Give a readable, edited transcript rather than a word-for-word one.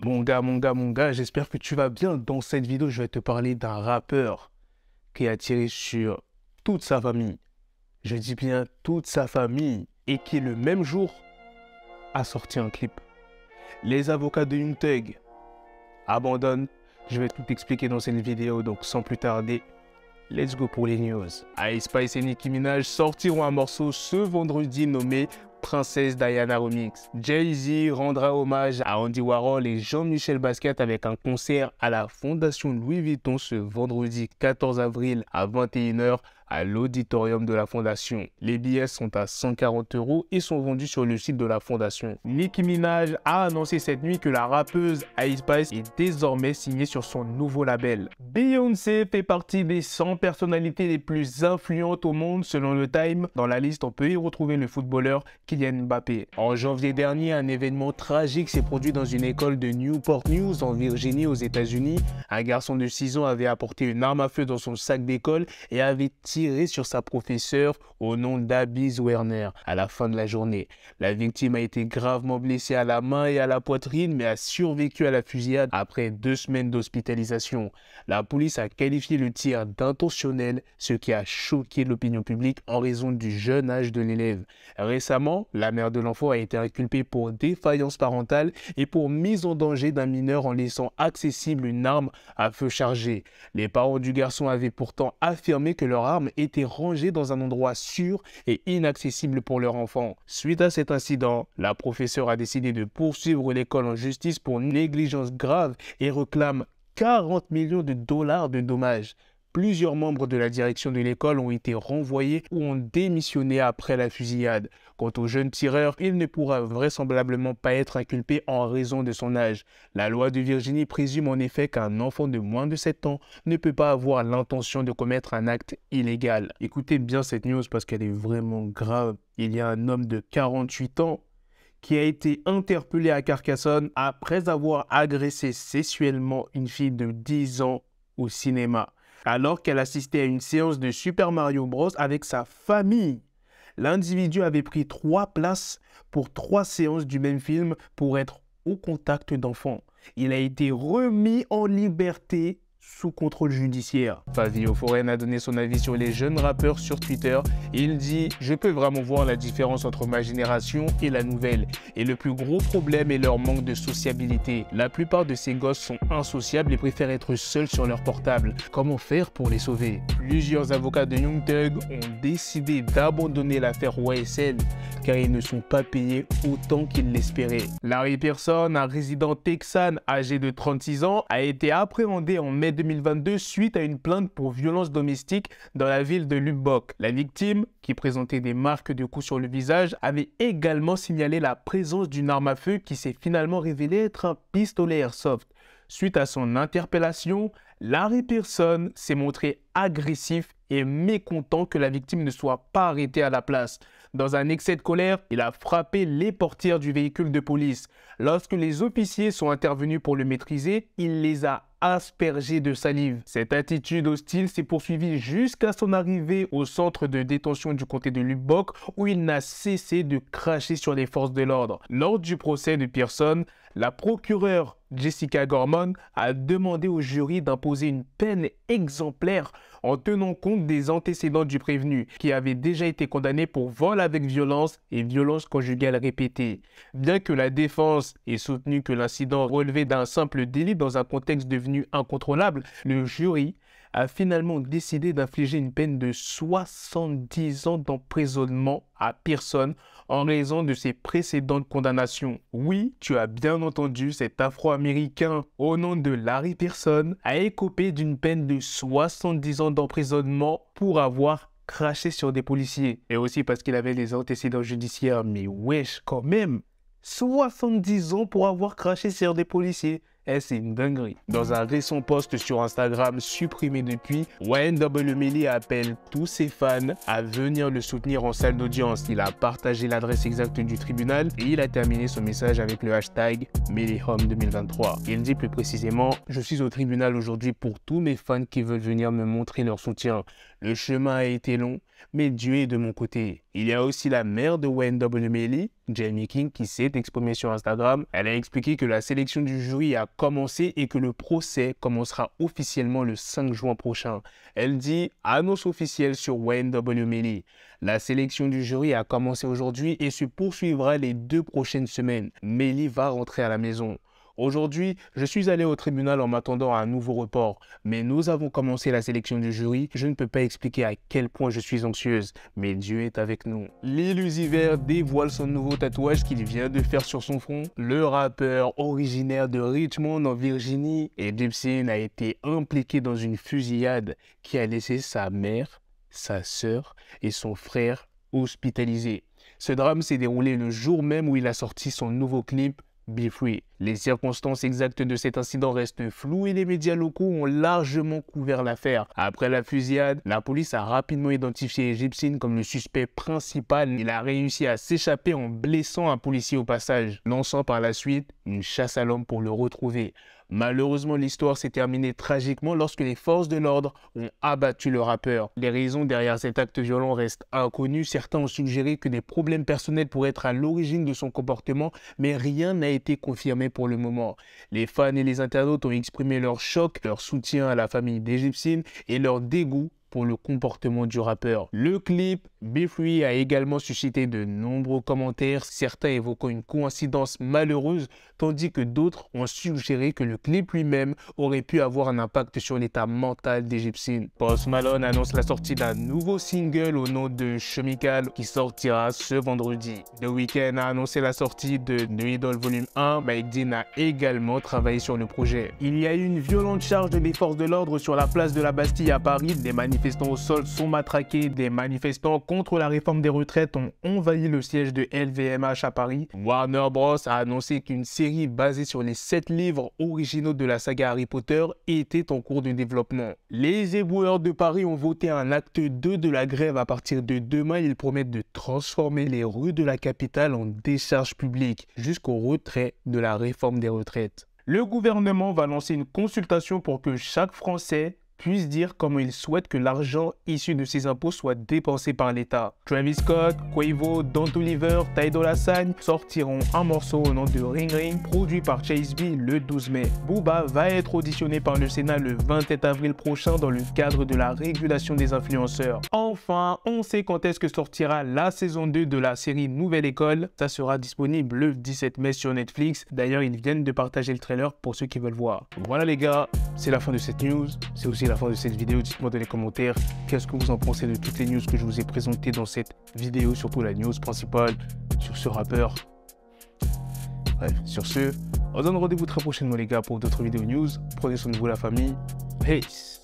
Mon gars, j'espère que tu vas bien. Dans cette vidéo, je vais te parler d'un rappeur qui a tiré sur toute sa famille. Je dis bien toute sa famille. Et qui, le même jour, a sorti un clip. Les avocats de Young Thug abandonnent. Je vais tout expliquer dans cette vidéo, donc sans plus tarder, let's go pour les news. Ice Spice et Nicki Minaj sortiront un morceau ce vendredi nommé Princesse Diana Remix. Jay-Z rendra hommage à Andy Warhol et Jean-Michel Basquiat avec un concert à la Fondation Louis Vuitton ce vendredi 14 avril à 21 h à l'auditorium de la Fondation. Les billets sont à 140 € et sont vendus sur le site de la Fondation. Nicki Minaj a annoncé cette nuit que la rappeuse Ice Spice est désormais signée sur son nouveau label. Beyoncé fait partie des 100 personnalités les plus influentes au monde selon le Time. Dans la liste, on peut y retrouver le footballeur Kylian Mbappé. En janvier dernier, un événement tragique s'est produit dans une école de Newport News en Virginie aux États-Unis. Un garçon de 6 ans avait apporté une arme à feu dans son sac d'école et avait tiré sur sa professeure au nom d'Abby Werner. À la fin de la journée, la victime a été gravement blessée à la main et à la poitrine, mais a survécu à la fusillade après 2 semaines d'hospitalisation. La police a qualifié le tir d'intentionnel, ce qui a choqué l'opinion publique en raison du jeune âge de l'élève. Récemment, la mère de l'enfant a été inculpée pour défaillance parentale et pour mise en danger d'un mineur en laissant accessible une arme à feu chargé. Les parents du garçon avaient pourtant affirmé que leur arme était rangée dans un endroit sûr et inaccessible pour leur enfant. Suite à cet incident, la professeure a décidé de poursuivre l'école en justice pour négligence grave et réclame 40 millions de dollars de dommages. Plusieurs membres de la direction de l'école ont été renvoyés ou ont démissionné après la fusillade. Quant au jeune tireur, il ne pourra vraisemblablement pas être inculpé en raison de son âge. La loi de Virginie présume en effet qu'un enfant de moins de 7 ans ne peut pas avoir l'intention de commettre un acte illégal. Écoutez bien cette news parce qu'elle est vraiment grave. Il y a un homme de 48 ans qui a été interpellé à Carcassonne après avoir agressé sexuellement une fille de 10 ans au cinéma, alors qu'elle assistait à une séance de Super Mario Bros avec sa famille. L'individu avait pris 3 places pour 3 séances du même film pour être au contact d'enfants. Il a été remis en liberté sous contrôle judiciaire. Fabio Foreign a donné son avis sur les jeunes rappeurs sur Twitter. Il dit « Je peux vraiment voir la différence entre ma génération et la nouvelle. Et le plus gros problème est leur manque de sociabilité. La plupart de ces gosses sont insociables et préfèrent être seuls sur leur portable. Comment faire pour les sauver ?» Plusieurs avocats de Young Thug ont décidé d'abandonner l'affaire YSL car ils ne sont pas payés autant qu'ils l'espéraient. Larry Pearson, un résident texan âgé de 36 ans, a été appréhendé en mai 2022 suite à une plainte pour violence domestique dans la ville de Lubbock. La victime, qui présentait des marques de coups sur le visage, avait également signalé la présence d'une arme à feu qui s'est finalement révélée être un pistolet airsoft. Suite à son interpellation, Larry Pearson s'est montré agressif et mécontent que la victime ne soit pas arrêtée à la place. Dans un excès de colère, il a frappé les portières du véhicule de police. Lorsque les officiers sont intervenus pour le maîtriser, il les a aspergés de salive. Cette attitude hostile s'est poursuivie jusqu'à son arrivée au centre de détention du comté de Lubbock où il n'a cessé de cracher sur les forces de l'ordre. Lors du procès de Pearson, la procureure Jessica Gorman a demandé au jury d'imposer une peine exemplaire en tenant compte des antécédents du prévenu, qui avait déjà été condamné pour vol avec violence et violence conjugale répétée. Bien que la défense ait soutenu que l'incident relevait d'un simple délit dans un contexte devenu incontrôlable, le jury a finalement décidé d'infliger une peine de 70 ans d'emprisonnement à Pearson en raison de ses précédentes condamnations. Oui, tu as bien entendu, cet Afro-Américain au nom de Larry Pearson a écopé d'une peine de 70 ans d'emprisonnement pour avoir craché sur des policiers. Et aussi parce qu'il avait des antécédents judiciaires. Mais wesh, quand même, 70 ans pour avoir craché sur des policiers. c'est une dinguerie. Dans un récent post sur Instagram supprimé depuis, YNW Melly appelle tous ses fans à venir le soutenir en salle d'audience. Il a partagé l'adresse exacte du tribunal et il a terminé son message avec le hashtag MellyHome 2023. Il dit plus précisément: je suis au tribunal aujourd'hui pour tous mes fans qui veulent venir me montrer leur soutien. Le chemin a été long, mais Dieu est de mon côté. Il y a aussi la mère de YNW Melly, Jamie King, qui s'est exprimée sur Instagram. Elle a expliqué que la sélection du jury a commencé et que le procès commencera officiellement le 5 juin prochain. Elle dit: annonce officielle sur YNW Melly. La sélection du jury a commencé aujourd'hui et se poursuivra les 2 prochaines semaines. Melly va rentrer à la maison. Aujourd'hui, je suis allé au tribunal en m'attendant à un nouveau report, mais nous avons commencé la sélection du jury. Je ne peux pas expliquer à quel point je suis anxieuse, mais Dieu est avec nous. Lil Uzi Vert dévoile son nouveau tatouage qu'il vient de faire sur son front. Le rappeur originaire de Richmond en Virginie, Egyptien, a été impliqué dans une fusillade qui a laissé sa mère, sa sœur et son frère hospitalisés. Ce drame s'est déroulé le jour même où il a sorti son nouveau clip Be Free. Les circonstances exactes de cet incident restent floues et les médias locaux ont largement couvert l'affaire. Après la fusillade, la police a rapidement identifié Egyptien comme le suspect principal. Il a réussi à s'échapper en blessant un policier au passage, lançant par la suite une chasse à l'homme pour le retrouver. Malheureusement, l'histoire s'est terminée tragiquement lorsque les forces de l'ordre ont abattu le rappeur. Les raisons derrière cet acte violent restent inconnues. Certains ont suggéré que des problèmes personnels pourraient être à l'origine de son comportement, mais rien n'a été confirmé pour le moment. Les fans et les internautes ont exprimé leur choc, leur soutien à la famille d'Egyptien et leur dégoût pour le comportement du rappeur. Le clip Be Free a également suscité de nombreux commentaires, certains évoquant une coïncidence malheureuse, tandis que d'autres ont suggéré que le clip lui-même aurait pu avoir un impact sur l'état mental d'Egyptien. Post Malone annonce la sortie d'un nouveau single au nom de Chemical qui sortira ce vendredi. The Weeknd a annoncé la sortie de The Idol Volume 1. Mike Dean a également travaillé sur le projet. Il y a eu une violente charge des forces de l'ordre sur la place de la Bastille à Paris. Des manifestants au sol sont matraqués. Des manifestants contre la réforme des retraites ont envahi le siège de LVMH à Paris. Warner Bros a annoncé qu'une série basée sur les 7 livres originaux de la saga Harry Potter était en cours de développement. Les éboueurs de Paris ont voté un acte 2 de la grève. À partir de demain, ils promettent de transformer les rues de la capitale en décharge publique jusqu'au retrait de la réforme des retraites. Le gouvernement va lancer une consultation pour que chaque Français puisse dire comment il souhaite que l'argent issu de ses impôts soit dépensé par l'État. Travis Scott, Quavo, Don Toliver, Ty Dolla $ign sortiront un morceau au nom de Ring Ring, produit par Chase B le 12 mai. Booba va être auditionné par le Sénat le 27 avril prochain dans le cadre de la régulation des influenceurs. Enfin, on sait quand est-ce que sortira la saison 2 de la série Nouvelle École. Ça sera disponible le 17 mai sur Netflix. D'ailleurs, ils viennent de partager le trailer pour ceux qui veulent voir. Voilà les gars, c'est la fin de cette news. C'est aussi la fin de cette vidéo. Dites-moi dans les commentaires qu'est-ce que vous en pensez de toutes les news que je vous ai présentées dans cette vidéo, surtout la news principale sur ce rappeur. Bref, sur ce, on se donne rendez-vous très prochainement les gars pour d'autres vidéos news. Prenez soin de vous la famille. Peace.